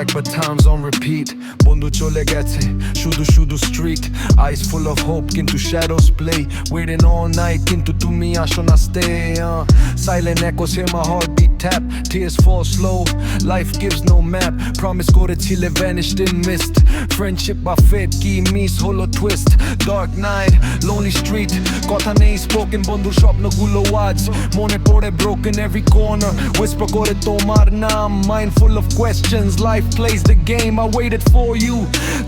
paper times on repeat. বন্ধু চলে গেছে শুধু শুধু street. Eyes full of hope কিন্তু shadows play. Waiting all night কিন্তু তুমি আসো না stay. Silent echoes hear my heartbeat tap. Tears fall slow, life gives no map. Promise করেছিলে vanished in mist. Friendship by fate কি miss holo twist. Dark night, lonely street. কথা নেই spoken বন্ধুর স্বপ্নগুলো আজ মনে পড়ে broken every corner. Whisper করে তোমার নাম, mind full of questions. Life plays the game, I waited for you.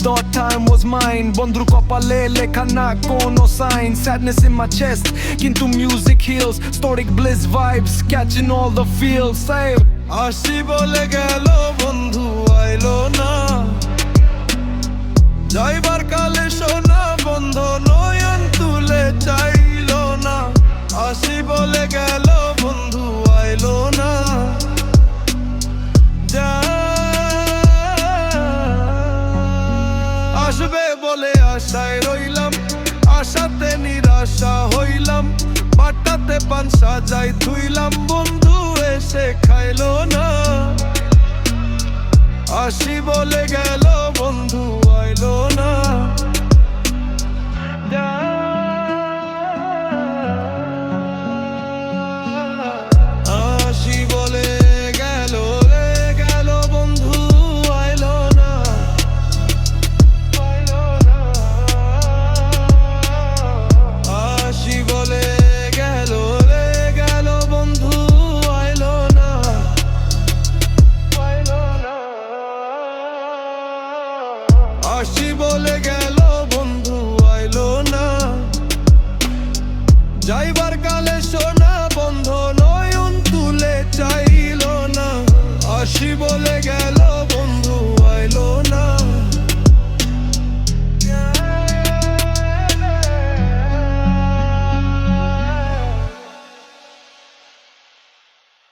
Thought time was mine. বন্ধুর কপালে লেখা না কোনো sign. Sadness in my chest কিন্তু music heals. Stoic bliss vibes catching all the feels. Say আসি বলে গেল বন্ধু আইলো না, যাইবার কালে সোনা বন্ধ নয়ন তুলে চাইলো না। আসি বলে গেল বন্ধু আইলো না, আসবে বলে আশায় রইলাম, আশাতে নিরাশা হইলাম। বাটাতে পান সাজাই থুইলাম, বন্ধু এসে খাইলো না। আসি বলে গেল বন্ধু